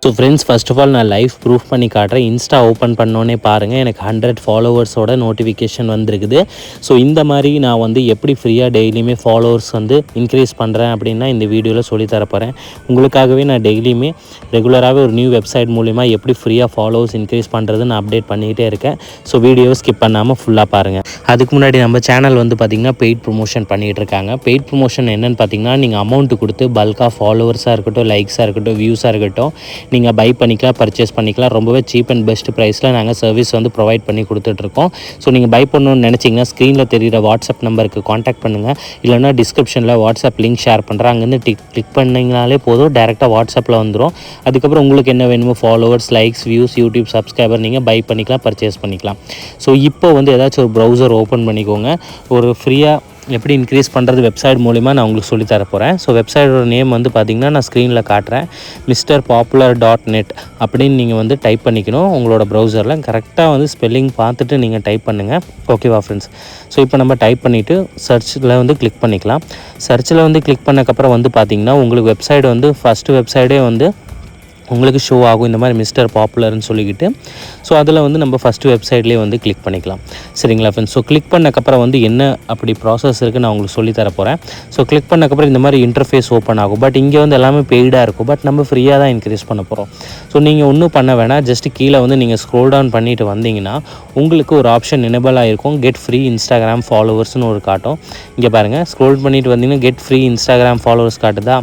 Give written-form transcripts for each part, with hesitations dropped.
So friends, first of all நான் live proof பண்ணி காட்டுறேன். இன்ஸ்டா ஓப்பன் பண்ணோன்னே பாருங்கள், எனக்கு 100 ஃபாலோவர்ஸோட நோட்டிஃபிகேஷன் வந்திருக்குது. ஸோ இந்த மாதிரி நான் வந்து எப்படி ஃப்ரீயாக டெய்லியுமே ஃபாலோவர்ஸ் வந்து இன்க்ரீஸ் பண்ணுறேன் அப்படின்னா இந்த வீடியோவில் சொல்லித்தரப்போகிறேன். உங்களுக்காகவே நான் டெய்லியுமே ரெகுலராகவே ஒரு நியூ வெப்சைட் மூலிமா எப்படி ஃப்ரீயாக ஃபாலோவர்ஸ் இன்க்ரீஸ் பண்ணுறது நான் அப்டேட் பண்ணிக்கிட்டே இருக்கேன். ஸோ வீடியோவை ஸ்கிப் பண்ணாமல் ஃபுல்லாக பாருங்கள். அதுக்கு முன்னாடி நம்ம சேனல் வந்து பார்த்திங்கன்னா பெய்ட் ப்ரொமோஷன் பண்ணிகிட்டு இருக்காங்க. பெய்ட் ப்ரொமோஷன் என்னென்னு பார்த்தீங்கன்னா, நீங்கள் அமௌண்ட்டு கொடுத்து பல்காக ஃபாலோவர்ஸாக இருக்கட்டும், லைக்ஸாக இருக்கட்டும், வியூஸாக இருக்கட்டும், நீங்கள் பை பண்ணிக்கலாம், பர்ச்சேஸ் பண்ணிக்கலாம். ரொம்பவே சீப் அண்ட் பெஸ்ட் ப்ரைஸில் நாங்கள் சர்வீஸ் வந்து ப்ரொவைட் பண்ணி கொடுத்துட்ருக்கோம். ஸோ நீங்கள் பை பண்ணணும்னு நினச்சிங்கன்னா ஸ்க்ரீனில் தெரிகிற வாட்ஸ்அப் நம்பருக்கு காண்டாக்ட் பண்ணுங்கள். இல்லைனா டிஸ்கிரிப்ஷனில் வாட்ஸ்அப் லிங்க் ஷேர் பண்ணுறேன். அங்கேருந்து கிளிக் பண்ணிங்கனாலே போதும், டேரெக்டாக வாட்ஸ்அப்பில் வந்துடும். அதுக்கப்புறம் உங்களுக்கு என்ன வேணுமோ followers, likes, views, YouTube subscriber நீங்கள் பை பண்ணிக்கலாம், பர்ச்சேஸ் பண்ணிக்கலாம். ஸோ இப்போ வந்து ஏதாச்சும் ஒரு ப்ரௌசர் ஓப்பன் பண்ணிக்கோங்க. ஒரு ஃப்ரீயாக எப்படி இன்க்ரீஸ் பண்ணுறது வெப்சைட் மூலிமா நான் உங்களுக்கு சொல்லித்தர போகிறேன். ஸோ வெப்சைட்டோட நேம் வந்து பார்த்திங்கன்னா நான் ஸ்க்ரீனில் காட்டுறேன். MrPopular.net அப்படின்னு நீங்கள் வந்து டைப் பண்ணிக்கணும். உங்களோட ப்ரௌசரில் கரெக்டாக வந்து ஸ்பெல்லிங் பார்த்துட்டு நீங்கள் டைப் பண்ணுங்கள். ஓகேவா ஃப்ரெண்ட்ஸ்? ஸோ இப்போ நம்ம டைப் பண்ணிவிட்டு சர்ச்சில் வந்து கிளிக் பண்ணிக்கலாம். சர்ச்சில் வந்து கிளிக் பண்ணக்கப்புறம் வந்து பார்த்திங்கன்னா உங்களுக்கு வெப்சைட் வந்து ஃபஸ்ட்டு வெப்சைட்டே வந்து உங்களுக்கு ஷோ ஆகும், இந்த மாதிரி மிஸ்டர் பாப்புலர்னு சொல்லிக்கிட்டு. ஸோ அதில் வந்து நம்ம ஃபஸ்ட்டு வெப்சைட்லேயே வந்து கிளிக் பண்ணிக்கலாம். சரிங்களா ஃப்ரெண்ட்ஸ்? ஸோ கிளிக் பண்ணக்கப்புறம் வந்து என்ன அப்படி ப்ராசஸ் இருக்குது நான் உங்களுக்கு சொல்லித்தர போகிறேன். ஸோ கிளிக் பண்ணக்கப்புறம் இந்த மாதிரி இன்டர்ஃபேஸ் ஓப்பன் ஆகும். பட் இங்கே வந்து எல்லாமே பெய்டாக இருக்கும். பட் நம்ம ஃப்ரீயாக தான் இன்க்ரீஸ் பண்ண போகிறோம். ஸோ நீங்கள் ஒன்றும் பண்ண வேணாம். ஜஸ்ட்டு கீழே வந்து நீங்கள் ஸ்க்ரோல் டவுன் பண்ணிவிட்டு வந்தீங்கன்னா உங்களுக்கு ஒரு ஆப்ஷன் எனேபிள் ஆகிருக்கும். கெட் ஃப்ரீ இன்ஸ்டாகிராம் ஃபாலோவர்ஸ்னு ஒரு காட்டும். இங்கே பாருங்கள், ஸ்க்ரோல் பண்ணிவிட்டு வந்தீங்கன்னா கெட் ஃப்ரீ இன்ஸ்டாகிராம் ஃபாலோவர்ஸ் காட்டுதா.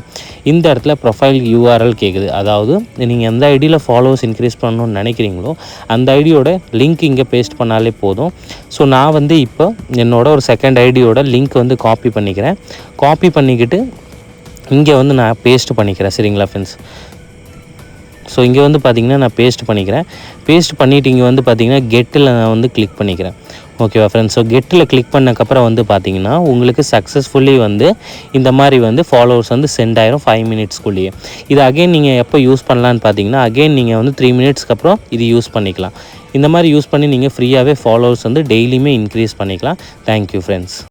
இந்த இடத்துல ப்ரொஃபைல் URL கேட்குது. அதாவது நீங்கள் எந்த ஐடியில் ஃபாலோவர்ஸ் இன்க்ரீஸ் பண்ணணும்னு நினைக்கிறீங்களோ அந்த ஐடியோட லிங்க் இங்கே பேஸ்ட் பண்ணாலே போதும். ஸோ நான் வந்து இப்போ என்னோட ஒரு செகண்ட் ஐடியோட லிங்க் வந்து காப்பி பண்ணிக்கிறேன். காப்பி பண்ணிக்கிட்டு இங்கே வந்து நான் பேஸ்ட் பண்ணிக்கிறேன். சரிங்களா ஃப்ரெண்ட்ஸ்? ஸோ இங்கே வந்து பார்த்திங்கன்னா நான் பேஸ்ட் பண்ணிக்கிறேன். பேஸ்ட் பண்ணிவிட்டு இங்கே வந்து பார்த்திங்கன்னா கெட்டில் நான் வந்து கிளிக் பண்ணிக்கிறேன். ஓகேவா ஃப்ரெண்ட்ஸ்? ஸோ கெட்டில் கிளிக் பண்ணக்கப்புறம் வந்து பார்த்திங்கன்னா உங்களுக்கு சக்ஸஸ்ஃபுல்லி வந்து இந்த மாதிரி வந்து ஃபாலோவர்ஸ் வந்து சென்ட் ஆயிரும் 5 மினிட்ஸ்க்குள்ளேயே. இது அகெயின் நீங்கள் எப்போ யூஸ் பண்ணலான்னு பார்த்தீங்கன்னா அகெயின் நீங்கள் வந்து 3 மினிட்ஸ்க்கு அப்புறம் இது யூஸ் பண்ணிக்கலாம். இந்த மாதிரி யூஸ் பண்ணி நீங்கள் ஃப்ரீயாகவே ஃபாலோவர்ஸ் வந்து டெய்லியுமே இன்க்ரீஸ் பண்ணிக்கலாம். Thank you friends.